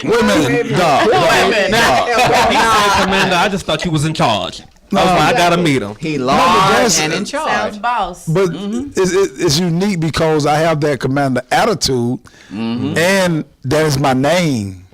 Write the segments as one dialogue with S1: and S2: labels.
S1: Wait a minute, dog.
S2: He said, Commander, I just thought you was in charge. That's why I gotta meet him.
S3: He large and in charge.
S4: Sounds boss.
S1: But it's unique because I have that commander attitude, and that is my name.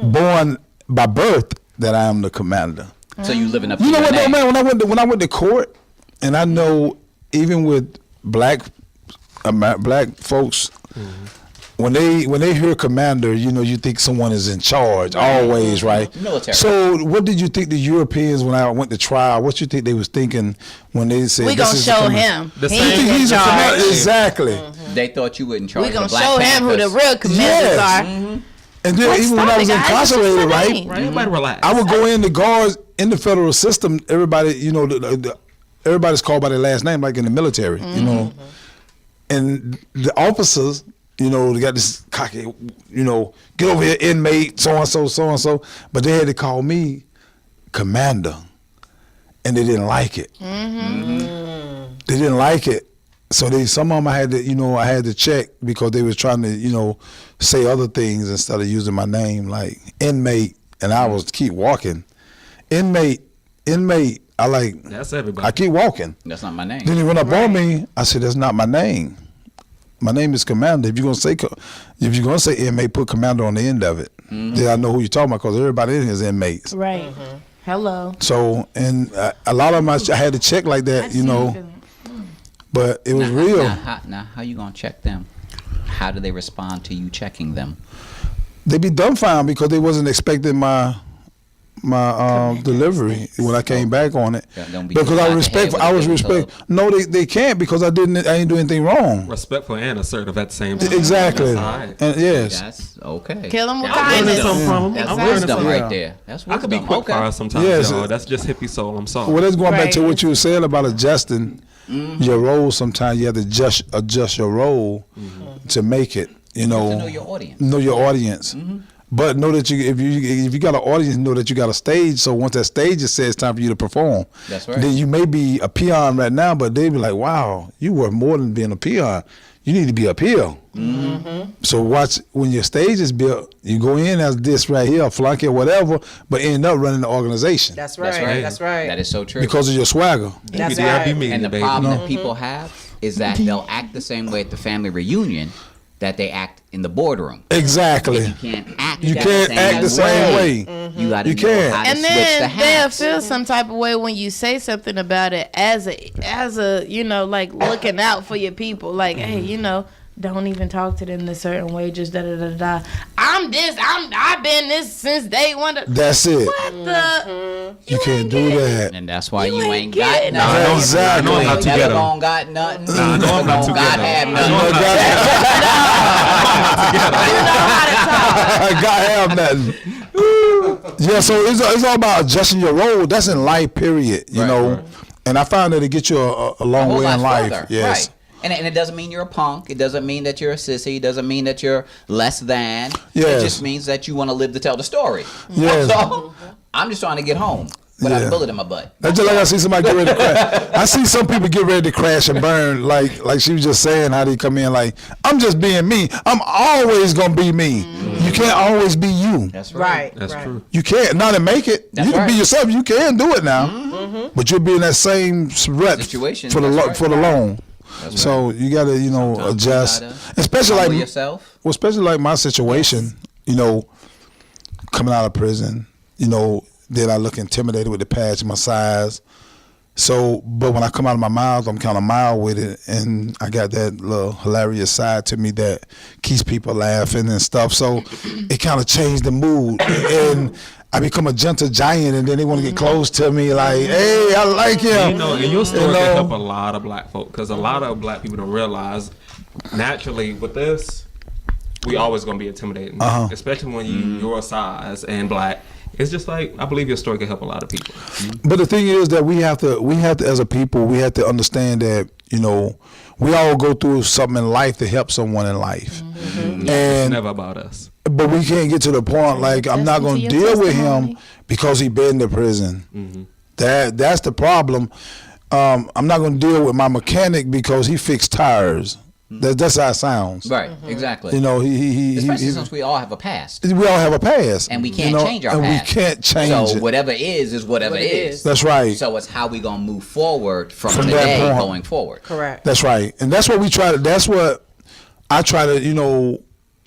S1: Born by birth that I am the commander.
S3: So you living up to
S1: You know
S3: your
S1: what, though,
S3: name.
S1: man? When I went to court, and I know even with black folks, when they hear commander, you know, you think someone is in charge always, right?
S3: Military.
S1: So what did you think the Europeans, when I went to trial, what you think they was thinking when they said
S4: We gonna show him.
S2: The
S4: He
S2: same-
S4: ain't in
S1: he's a
S4: charge.
S1: commander? Exactly.
S3: They thought you were in charge.
S4: We gonna
S3: of the Black
S4: show him who the
S3: Panthers.
S4: real commanders
S1: Yes.
S4: are.
S1: And then even when I was incarcerated, right?
S2: Everybody relax.
S1: I would go in, the guards in the federal system, everybody, you know, everybody's called by their last name, like in the military, you know. And the officers, you know, they got this cocky, you know, get over here, inmate, so-and-so, so-and-so. But they had to call me commander. And they didn't like it. They didn't like it. So some of them I had to check because they was trying to, you know, say other things instead of using my name, like inmate, and I was keep walking. Inmate,
S2: That's everybody.
S1: I keep walking.
S3: That's not my name.
S1: Then he went up on me. I said, "That's not my name. My name is Commander. If you're gonna say inmate, put Commander on the end of it. Then I know who you're talking about because everybody in here is inmates.
S4: Right. Hello.
S1: So and a lot of them I had to check like that, you know. But it was real.
S3: Now, how you gonna check them? How do they respond to you checking them?
S1: They be dumbfounded because they wasn't expecting my delivery when I came back on it.
S3: Don't be
S1: Because
S3: too
S1: I
S3: hot
S1: respect.
S3: to
S1: I
S3: head
S1: was
S3: with a big
S1: respect. No, they can't because I ain't do anything wrong.
S2: Respectful and assertive at the same time.
S1: Exactly.
S2: That's all right.
S1: And yes.
S3: That's okay.
S4: Kill him with
S2: I'm learning
S4: kindness.
S2: something from him.
S3: That's
S2: I'm learning
S3: wisdom
S2: something.
S3: right there. That's wisdom.
S2: I could be quick fire sometimes,
S1: Yes.
S2: y'all. That's just hippie soul. I'm sorry.
S1: Well, that's going back to
S4: Right.
S1: what you were saying about adjusting your role. Sometimes you have to adjust your role to make it. You know,
S3: to know your audience.
S1: Know your audience. But know that if you got an audience, know that you got a stage. So once that stage is set, it's time for you to perform.
S3: That's right.
S1: Then you may be a peon right now, but they be like, "Wow, you worth more than being a peon. You need to be up here." So watch when your stage is built. You go in as this right here, a flunky or whatever, but end up running the organization
S5: That's right.
S3: right.
S5: That's right.
S3: That is so true.
S1: because of your swagger.
S5: That's
S2: WDRBmedia,
S3: and the
S2: baby.
S3: problem that people have is that they'll act the same way at the family reunion that they act in the boardroom.
S1: Exactly.
S3: You can't act.
S1: You
S3: that
S1: can't
S3: same
S1: act the same way.
S3: You got to
S1: You
S3: know
S1: can't.
S3: how to
S4: And
S3: switch the
S4: then they'll
S3: hats.
S4: feel some type of way when you say something about it as a you know, like looking out for your people. Like, hey, you know, don't even talk to them a certain way. Just da da da da. I've been this since day one.
S1: That's it.
S4: What the?
S1: You can't do that.
S3: And that's why
S4: You
S3: you
S4: ain't
S3: ain't got
S4: getting
S3: nothing.
S1: it.
S2: I know
S1: Exactly.
S2: I'm
S3: You
S2: not
S3: ain't
S2: too
S3: never
S2: ghetto.
S3: gonna got nothing.
S2: I know I'm not
S3: Never
S2: too
S3: gonna got
S2: ghetto.
S3: have
S2: I
S3: nothing.
S2: know I'm
S4: You know how to talk.
S1: I gotta have nothing. Yeah, so it's all about adjusting your role. That's in life, period. You
S3: Right,
S1: know,
S3: right.
S1: and I found that it get you a long
S3: Whole
S1: way
S3: lot
S1: in life.
S3: further.
S1: Yes.
S3: Right. And it doesn't mean you're a punk. It doesn't mean that you're a sissy. It doesn't mean that you're less than.
S1: Yes.
S3: It just means that you want to live to tell the story.
S1: Yes.
S3: That's all. I'm just trying to get home without
S1: Yeah.
S3: a bullet in my butt.
S1: That's just like I see somebody get ready to crash. I see some people get ready to crash and burn, like she was just saying, how they come in like, I'm just being me. I'm always gonna be me. You can't always be you.
S3: That's right.
S5: Right.
S2: That's
S5: right.
S2: true.
S1: You can't. Not to make it.
S3: That's
S1: You can be
S3: right.
S1: yourself. You can do it now. But you'll be in that same rep
S3: Situation,
S1: for the
S3: that's right.
S1: for the long.
S3: That's
S1: So you gotta, you know,
S3: Sometimes
S1: adjust.
S3: you gotta
S1: Especially
S3: humble
S1: like
S3: yourself.
S1: Well, especially like my situation, you know, coming out of prison, you know, then I look intimidated with the patch, my size. So, but when I come out of my mouth, I'm kind of mild with it, and I got that little hilarious side to me that keeps people laughing and stuff. So it kind of changed the mood, and I become a gentle giant, and then they want to get close to me, like, "Hey, I like him."
S2: You know, and your story
S1: You know?
S2: can help a lot of black folk because a lot of black people don't realize naturally with this, we always gonna be intimidating, especially when you your size and black. It's just like I believe your story can help a lot of people.
S1: But the thing is that we have to, as a people, we have to understand that, you know, we all go through something in life to help someone in life,
S2: It's
S1: and
S2: never about us.
S1: but we can't get to the point like I'm not going to
S4: Listen to your
S1: deal with him
S4: testimony.
S1: because he been to prison. That's the problem. I'm not going to deal with my mechanic because he fixed tires. That's how it sounds.
S3: Right, exactly.
S1: You know,
S3: Especially since we all have a past.
S1: We all have a past.
S3: And we can't change our past.
S1: And we can't change
S3: so
S1: it.
S3: So whatever is whatever
S4: What it is.
S1: That's right.
S3: So it's how we going to move forward from
S1: that
S3: today
S1: point.
S3: going forward.
S4: Correct.
S1: That's right. And that's what we try to, that's what I try to, you know,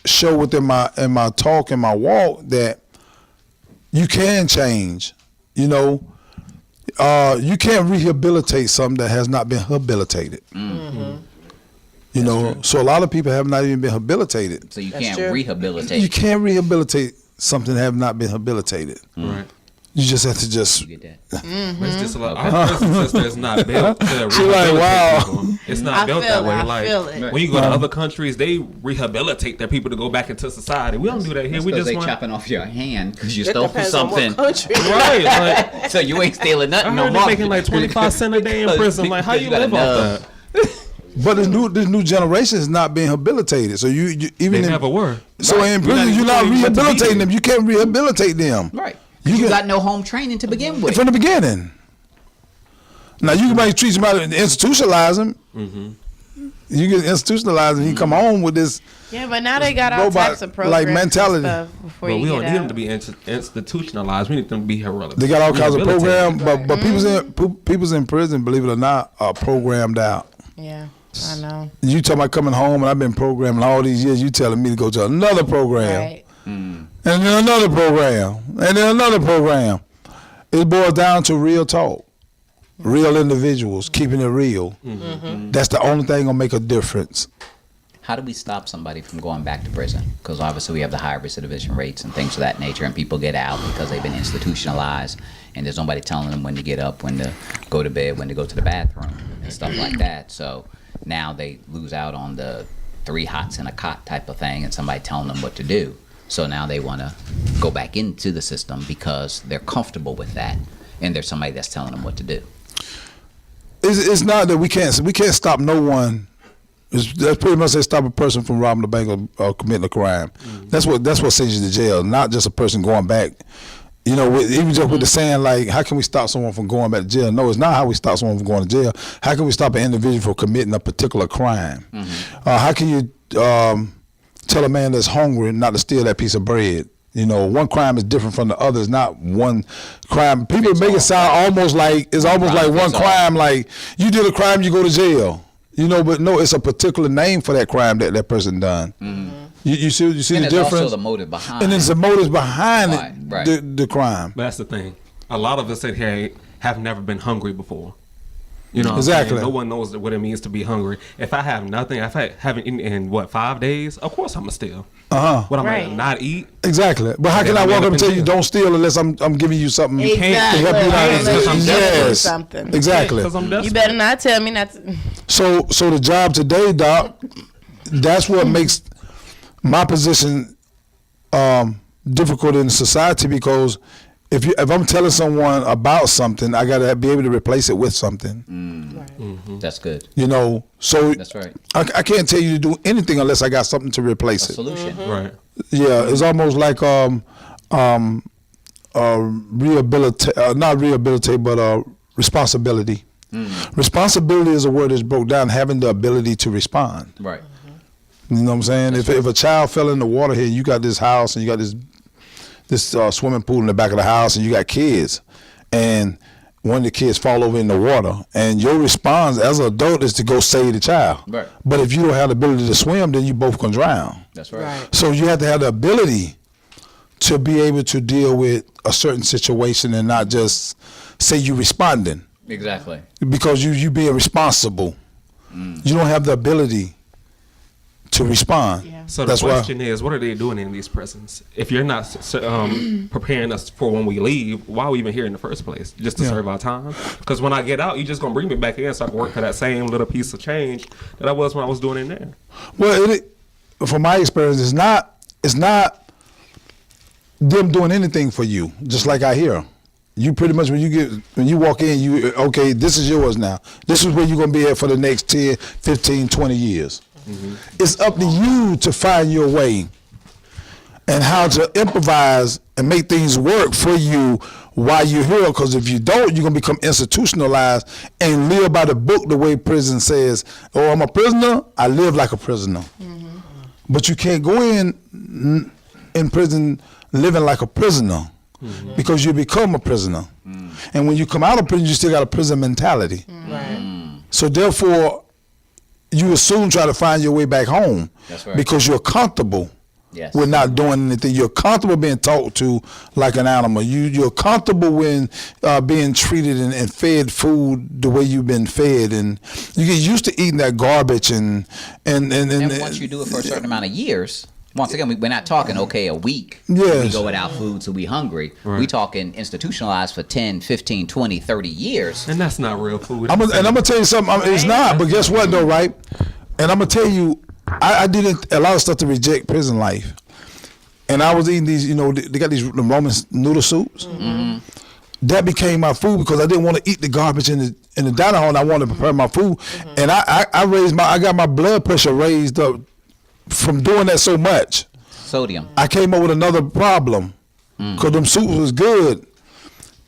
S1: show within my talk and my walk, that you can change. You know, you can't rehabilitate something that has not been habilitated. You know, so a lot of people have not even been habilitated.
S3: So you
S4: That's
S3: can't
S4: true.
S3: rehabilitate.
S1: You can't rehabilitate something that have not been habilitated.
S2: Right.
S1: You just have to just.
S3: You get that?
S2: But it's just a lot. Our prison system is not built to
S1: She like,
S2: rehabilitate
S1: wow.
S2: people. It's not
S4: I
S2: built
S4: feel
S2: that
S4: it,
S2: way.
S4: I
S2: Like
S4: feel it.
S2: when you go to other countries, they rehabilitate their people to go back into society. We don't do that here.
S3: That's
S2: We
S3: 'cause
S2: just
S3: they
S2: want.
S3: chopping off your hand because you
S5: It
S3: stole
S5: depends on
S3: something.
S5: what country.
S2: Right. Like,
S3: So you ain't stealing
S2: I
S3: nothing no
S2: heard
S3: more.
S2: they're making like 25 cents a day in prison. Like, how you
S3: gotta
S2: live off that?
S1: But this new generation is not being rehabilitated. So you
S2: They
S1: even in,
S2: never were.
S1: so
S3: Right.
S1: in prison you're not
S2: even meant to be
S1: rehabilitating
S2: there.
S1: them. You can't rehabilitate them.
S3: Right.
S1: You
S3: You
S1: can-
S3: got no home training to begin with.
S1: from the beginning. Now you might treat somebody and institutionalize them. You get institutionalized and you come home with this.
S4: Yeah, but now they got all
S1: Robot,
S4: types of programs
S1: like,
S4: and
S1: mentality.
S4: stuff before
S2: But
S4: you
S2: we don't
S4: get
S2: need
S4: out.
S2: them to be institutionalized. We need them to be heroic.
S1: They got all kinds of
S2: Rehabilitated.
S1: programs, but people's in prison, believe it or not, are programmed out.
S4: Yeah, I know.
S1: You talking about coming home, and I've been programming all these years. You telling me to go to another program,
S4: Right.
S1: and then another program, and then another program. It boils down to real talk, real individuals, keeping it real. That's the only thing gonna make a difference.
S3: How do we stop somebody from going back to prison? Because obviously we have the high recidivism rates and things of that nature, and people get out because they've been institutionalized, and there's nobody telling them when to get up, when to go to bed, when to go to the bathroom, and stuff like that. So now they lose out on the 3 hots in a cot type of thing, and somebody telling them what to do. So now they want to go back into the system because they're comfortable with that, and there's somebody that's telling them what to do.
S1: It's not that we can't stop no one. That's pretty much they stop a person from robbing the bank or committing a crime. That's what sends you to jail, not just a person going back. You know, even just with the saying like, how can we stop someone from going back to jail? No, it's not how we stop someone from going to jail. How can we stop an individual from committing a particular crime? How can you tell a man that's hungry not to steal that piece of bread? You know, one crime is different from the other. It's not one crime. People make it sound almost like it's almost like one crime. Like you did a crime, you go to jail. You know, but no, it's a particular name for that crime that person done. You see
S3: And
S1: the
S3: there's
S1: difference.
S3: also the motive behind.
S1: And there's the motives behind
S3: Right.
S1: the crime.
S2: But that's the thing. A lot of us in here have never been hungry before. You know, what I'm
S1: Exactly.
S2: saying? No one knows what it means to be hungry. If I have nothing, if I haven't eaten in 5 days, of course I'm gonna steal. What I'm
S4: Right.
S2: gonna not eat?
S1: Exactly. But how
S2: Yeah,
S1: can I
S2: I'm
S1: walk
S2: up
S1: up and
S2: in
S1: tell you
S2: jail.
S1: don't steal unless I'm giving you something
S4: Exactly.
S1: to help you out?
S2: Because I'm desperate
S4: for
S1: Yes.
S4: something.
S1: Exactly.
S2: Because I'm desperate.
S4: You better not tell me not to.
S1: So the job today, Doc, that's what makes my position difficult in society, because if I'm telling someone about something, I gotta be able to replace it with something.
S3: That's good.
S1: You know, so
S3: That's right.
S1: I can't tell you to do anything unless I got something to replace it.
S3: Solution.
S2: Right.
S1: Yeah, it's almost like not rehabilitate, but responsibility. Responsibility is a word that's broke down, having the ability to respond.
S3: Right.
S1: You know what I'm saying? If a child fell in the water here, you got this house and you got this swimming pool in the back of the house, and you got kids, and one of the kids fall over in the water, and your response as an adult is to go save the child.
S3: Right.
S1: But if you don't have the ability to swim, then you both can drown.
S3: That's right.
S1: So you have to have the ability to be able to deal with a certain situation and not just say you responding,
S3: Exactly.
S1: because you being responsible. You don't have the ability to respond.
S4: Yeah.
S2: So the
S1: That's
S2: question is, what are they doing in these prisons? If you're not preparing us for when we leave, why are we even here in the first place? Just to serve our time? Because when I get out, you're just going to bring me back in so I can work for that same little piece of change that I was when I was doing in there.
S1: Well, from my experience, it's not them doing anything for you. Just like I hear, you pretty much when you walk in, okay, this is yours now. This is where you're gonna be at for the next 10, 15, 20 years. It's up to you to find your way and how to improvise and make things work for you why you're here, because if you don't, you're going to become institutionalized and live by the book the way prison says, oh, I'm a prisoner, I live like a prisoner. Mm-hmm. But you can't go in prison living like a prisoner because you become a prisoner. And when you come out of prison, you still got a prison mentality.
S4: Right.
S1: So therefore, you will soon try to find your way back home.
S3: That's right.
S1: Because you're comfortable.
S3: Yes.
S1: With not doing anything. You're comfortable being talked to like an animal. You're comfortable when being treated and fed food the way you've been fed, and you get used to eating that garbage and
S3: once you do it for a certain amount of years, once again, we're not talking, okay, a week.
S1: Yes.
S3: We go without food, so we hungry. Right. We talking institutionalized for 10, 15, 20, 30 years.
S2: And that's not real food.
S1: I'm going to tell you something. It's not, but guess what, though, right? And I'm going to tell you, I did a lot of stuff to reject prison life. And I was eating these, they got these Roman noodle soups. Mm-hmm. That became my food because I didn't want to eat the garbage in the dining hall, and I wanted to prepare my food. Mm-hmm. And I got my blood pressure raised up from doing that so much.
S3: Sodium.
S1: I came up with another problem because them soups was good.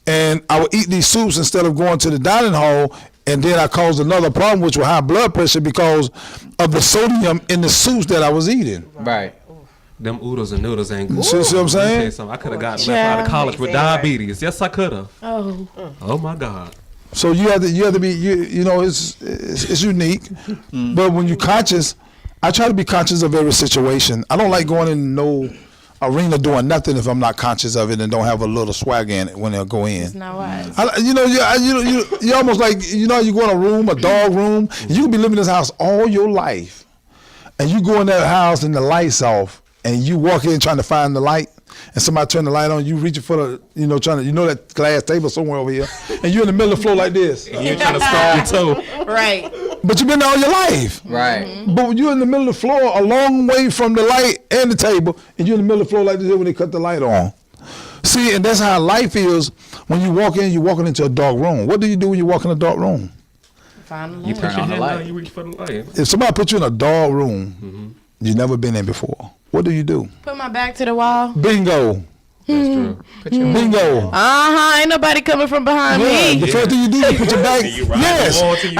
S1: And I would eat these soups instead of going to the dining hall, and then I caused another problem, which was high blood pressure because of the sodium in the soups that I was eating.
S3: Right.
S2: Them oodles and noodles ain't good.
S1: See what I'm saying?
S2: I could have gotten left out of college with diabetes. Yes, I could have. Oh my God.
S1: So you have to be, it's unique. But when you're conscious, I try to be conscious of every situation. I don't like going in no arena doing nothing if I'm not conscious of it and don't have a little swag in it when I go in.
S4: It's not wise.
S1: You almost like, you go in a room, a dog room, you can be living in this house all your life, and you go in that house and the light's off, and you walk in trying to find the light, and somebody turn the light on, you reaching for the, that glass table somewhere over here, and you're in the middle of the floor like this.
S2: And you're trying to stall your toe.
S4: Right.
S1: But you've been there all your life.
S3: Right.
S1: Mm-hmm. But when you're in the middle of the floor, a long way from the light and the table, and you're in the middle of the floor like this when they cut the light on. See, and that's how life is when you walk in, you're walking into a dark room. What do you do when you walk in a dark room?
S4: Find the
S2: You
S4: light.
S2: turn on the light.
S3: light.
S2: You reach for the light.
S1: If somebody put you in a dark room, you've never been in before, what do?
S4: Put my back to the wall.
S1: Bingo.
S2: That's true.
S1: Bingo.
S4: Ain't nobody coming from behind me.
S1: The first thing you do is put your back.
S2: You ride
S1: Yes.
S2: the wall till you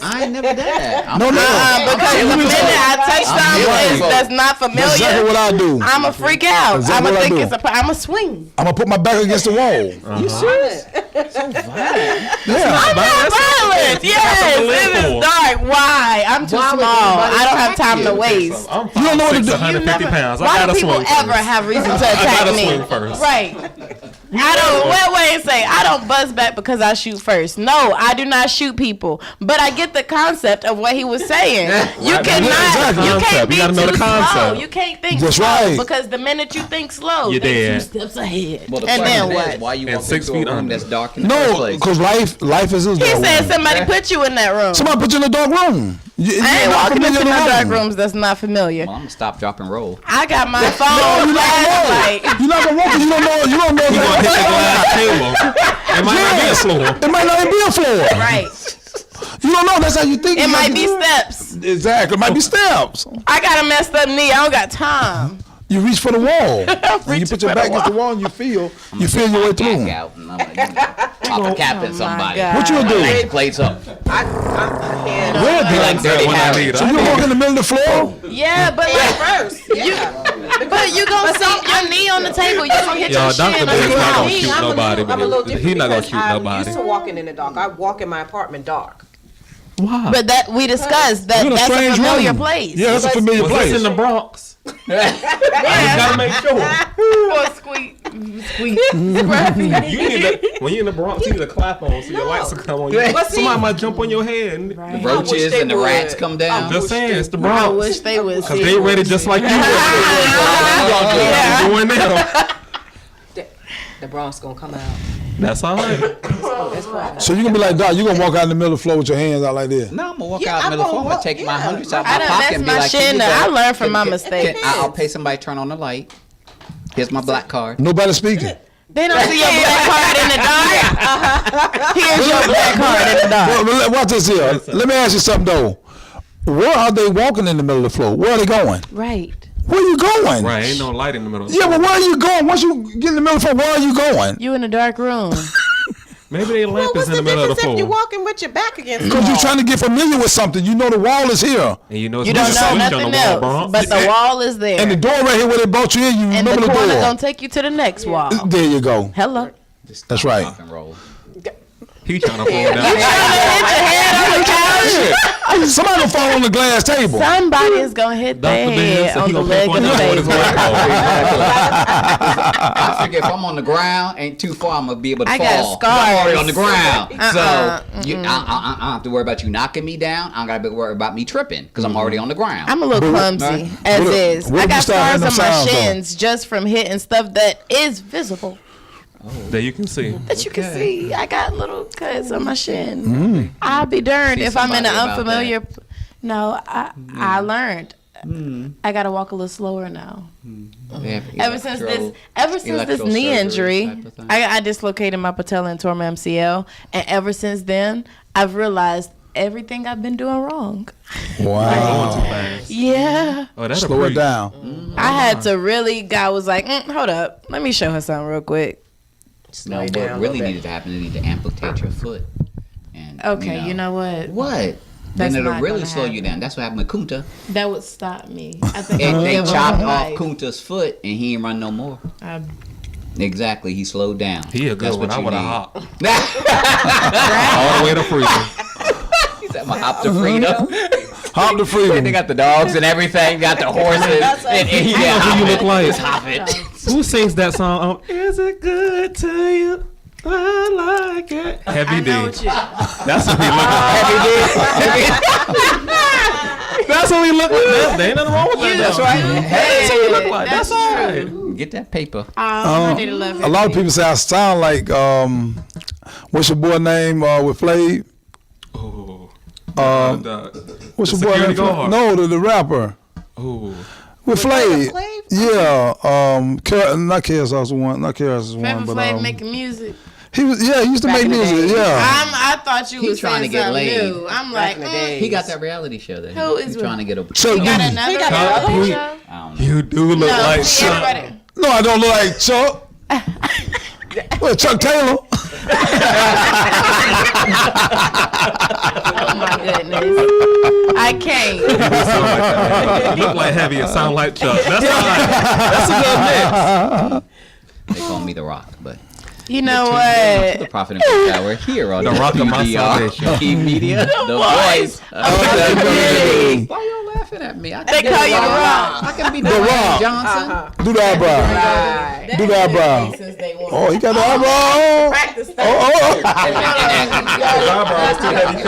S3: I ain't never done that.
S1: No.
S4: Because the minute I touch something that's not
S1: That's exactly
S4: familiar,
S1: what I do.
S4: I'm a freak out.
S1: Exactly
S4: I'm
S1: what I
S4: think
S1: do.
S4: it's I'm a swing.
S1: I'm gonna put my back against the wall.
S3: You serious?
S1: Yeah.
S4: I'm not violent. Yes, it is dark. Why? I'm too small. I don't have time to waste.
S2: I'm
S1: You don't know what to do.
S2: 150 pounds. I
S4: Why
S2: gotta
S4: do people
S2: swing
S4: ever
S2: first.
S4: have reason to
S2: I
S4: attack
S2: gotta
S4: me?
S2: swing first.
S4: Right. I don't. Wait and say I don't buzz back because I shoot first. No, I do not shoot people. But I get the concept of what he was saying. You cannot.
S1: exactly.
S4: You can't
S2: You
S4: be
S2: gotta know
S4: too
S2: the
S4: slow.
S2: concept.
S4: You can't think
S1: That's
S4: slow
S1: right.
S4: because the minute you think slow,
S2: You're
S4: think
S2: dead.
S4: 2 steps ahead.
S3: Well, the
S4: And then
S3: question
S4: what?
S3: is, why you
S2: And
S3: walk
S2: 6
S3: into a
S2: feet
S3: room
S2: under.
S3: that's dark in the first
S1: No,
S3: place?
S1: because life is this
S4: He
S1: dark
S4: said
S1: room.
S4: somebody put you in that room.
S1: Somebody put you in a dark room.
S4: I ain't walking into no dark rooms that's not familiar.
S3: Well, I'm gonna stop, drop, and roll.
S4: I got my
S1: No,
S4: phone
S1: you're not gonna
S4: flashlight.
S1: roll. You're not gonna roll 'cause you don't know.
S2: You gonna hit the glass table. It might not be a floor.
S1: It might not even be a floor.
S4: Right.
S1: You don't know. That's how you think.
S4: It
S1: You
S4: might
S1: got
S4: be
S1: to-
S4: steps.
S1: Exactly. It might be steps.
S4: I got a messed up knee. I don't got time.
S1: You reach for the wall. And you put your back against the wall and you feel your way
S3: Back
S1: through.
S3: out and I'm like, capping somebody.
S4: God.
S1: What you gonna do?
S3: Lay the plates up.
S5: I can't.
S3: Be like Dirty
S2: When I
S3: Harry.
S2: need
S1: So you walk in the middle of the floor?
S4: Yeah, but like
S5: First, yeah.
S4: but you gonna see your knee on the table. You gonna hit
S2: Yo,
S4: your
S2: Dr.
S4: shin on
S2: Big's
S4: your
S2: not gonna
S4: knee.
S2: shoot
S5: I'm
S2: nobody,
S5: I'm a little different
S2: he's not gonna
S5: because
S2: shoot
S5: I'm
S2: nobody.
S5: used to walking in the dark. I walk in my apartment dark.
S2: Why?
S4: But that we discussed that
S1: You're in a
S4: that's a
S1: strange
S4: familiar
S1: room.
S4: place.
S1: Yeah, that's a familiar
S2: Was
S1: place.
S2: this in the Bronx?
S4: Yeah.
S2: Gotta make sure.
S4: Or squeak.
S2: You need to, when you're in the Bronx, you need to clap on so your lights will come on you.
S5: But see-
S2: Somebody might jump on your head. And,
S3: The
S5: I wish
S3: roaches
S5: they
S3: and the
S5: would.
S3: rats come down.
S5: I
S2: Just
S5: wish
S2: saying,
S5: they
S2: it's the
S5: would.
S2: Bronx.
S4: I wish they would
S2: Cause
S4: see.
S2: they ready just like you.
S4: Yeah.
S2: Doing that.
S5: The Bronx gonna come out.
S2: That's all right.
S5: That's fine.
S1: So you gonna be like, Doc, you gonna walk out in the middle of the floor with your hands out like this?
S3: No, I'm gonna walk
S5: Yeah,
S3: out in the
S5: I'm
S3: middle of the
S5: gonna
S3: phone and
S5: walk-
S3: take my
S5: yeah.
S3: hundreds out
S4: I
S3: my
S4: done
S3: pocket
S4: messed
S3: and be
S4: my
S3: like,
S4: chin
S3: "Here you
S4: up.
S3: go.
S4: I learned from my mistakes.
S3: I'll pay somebody to turn on the light. Here's my black card.
S1: Nobody speaking.
S4: They don't see your black card in the dark. Here's your black card in the dark.
S1: Well, watch this here. Let me ask you something though. Where are they walking in the middle of the floor? Where are they going?
S4: Right.
S1: Where you going?
S2: Right, ain't no light in the middle. Of the
S1: Yeah, but
S2: store.
S1: where are you going? Once you get in the middle of the floor, where are you going?
S4: You in a dark room.
S2: Maybe they lamp
S5: Well,
S2: is
S5: what's
S2: in
S5: the
S2: the middle of the
S5: difference if you're
S2: floor.
S5: walking with your back against the
S1: Because
S5: wall?
S1: you're trying to get familiar with something. You know the wall is here.
S2: And you know it's
S4: You don't know
S2: on
S4: nothing
S2: the wall,
S4: else,
S2: bro.
S4: but the wall is there.
S1: And the door right here where they brought you in, you
S4: And
S1: remember
S4: the
S1: the
S4: corner
S1: door.
S4: gonna take you to the next wall.
S1: There you go.
S4: Hello.
S1: That's right.
S3: Rock and roll.
S2: He trying to fall down.
S4: Hit your head on the couch.
S1: Somebody gonna fall on the glass table.
S4: Somebody is gonna hit their
S2: Dr. Ben
S4: head
S2: said
S4: on
S2: he
S4: the
S2: gonna pay
S4: leg
S2: for
S4: of the
S2: another one.
S4: table.
S3: I figure if I'm on the ground, ain't too far, I'm gonna be able to
S4: I
S3: fall.
S4: got
S3: 'Cause I'm already
S4: scars.
S3: on the ground, so I
S4: Mm-mm.
S3: don't have to worry about you knocking me down. I don't gotta be worried about me tripping because I'm already on the ground.
S4: I'm a little clumsy as
S1: what if-
S4: is.
S1: what
S4: I
S1: if you
S4: got
S1: start
S4: scars
S1: hitting
S4: on
S1: them
S4: my
S1: sounds, though?
S4: shins just from hitting stuff that is visible.
S2: That you can see.
S4: That you can
S3: Okay.
S4: see. I got little cuts on my shin. I'll be darned
S3: See
S4: if I'm in an
S3: somebody about
S4: unfamiliar. No, I learned. I gotta walk a little slower now. Ever since this knee injury, I dislocated my patella and tore my MCL, and ever since then, I've realized everything I've been doing wrong.
S2: Going
S1: Wow.
S2: too fast.
S4: Yeah,
S2: Oh, that's
S1: Slow it down.
S4: I had to really. God was like, hold up, let me show her something real quick.
S3: No,
S5: it down
S3: what
S5: a
S3: really
S5: little bit.
S3: needed to happen, they need to amputate your foot. And
S4: Okay, you know what?
S3: what?
S4: That's
S3: Then it'll
S4: not
S3: really
S4: gonna
S3: slow you
S4: happen.
S3: down. That's what happened with Kunta.
S4: That would stop me. I think I
S3: And
S4: would
S3: they
S4: give up
S3: chopped
S4: on
S3: off
S4: life.
S3: Kunta's foot, and he ain't run no more.
S4: I-
S3: Exactly, he slowed down.
S2: He a good
S3: That's
S2: one.
S3: what
S2: I
S3: you
S2: would have
S3: need.
S2: hopped all the way to freedom.
S3: He said, "I'm gonna hop to freedom."
S1: Hop to
S3: They
S1: freedom.
S3: got the dogs and everything, got the horses. and he
S2: You know who you look like?
S3: Just hop it.
S2: Who sings that song? Is it good to you? I like it. Heavy
S4: I
S2: D.
S4: know what you.
S2: That's what he look like. That's what he look like. There ain't nothing wrong with that.
S3: That's right.
S2: That's what he look like. That's
S4: That's
S2: all
S4: true.
S2: right.
S3: Get that paper.
S4: I need to love
S1: A lot of people say I sound like what's your boy name with Flav?
S2: Oh.
S1: What's
S2: The
S1: your boy
S2: security
S1: name?
S2: guard.
S1: No, the rapper
S2: Oh.
S1: with Flav.
S5: Flav?
S1: Yeah, not Chaos one. Not Chaos is one,
S4: Flavor
S1: but
S4: Flav making music.
S1: he used to
S5: Back
S1: make
S5: in the
S1: music.
S5: day.
S1: Yeah,
S4: I thought you
S3: He
S4: was
S3: trying
S4: saying
S3: to get
S4: something
S3: laid.
S4: new. I'm
S5: Back
S4: like,
S5: in the day.
S3: He got that reality show that
S4: Who
S3: he's
S4: is
S3: trying to get a.
S1: Chuck
S4: you got
S1: D.
S4: another
S5: He got
S4: reality
S2: another
S4: show?
S3: I don't know.
S2: You do look
S4: No,
S2: like
S4: see,
S2: Chuck.
S4: everybody.
S1: No, I don't look like Chuck. Well, Chuck Taylor.
S4: Oh my goodness, I can't.
S2: You look like Heavy and sound like Chuck. That's all right. That's a good mix.
S3: They call me The Rock, but
S4: You know
S3: to
S4: what?
S3: the Prophet and Coach Hour here on
S2: The Rock of my salvation.
S3: WDRBmedia, the voice of the community. Why y'all laughing at me? I can
S4: They
S3: be
S4: call you The
S3: Rock.
S4: Rock.
S3: I can be
S1: The
S3: Dwayne
S1: Rock.
S3: Johnson.
S1: Do the eyebrow.
S5: Right.
S1: Do the eyebrow.
S4: Since they won.
S1: Oh, he got the eyebrow.
S5: Practice that.
S1: Oh.
S2: His eyebrows too heavy.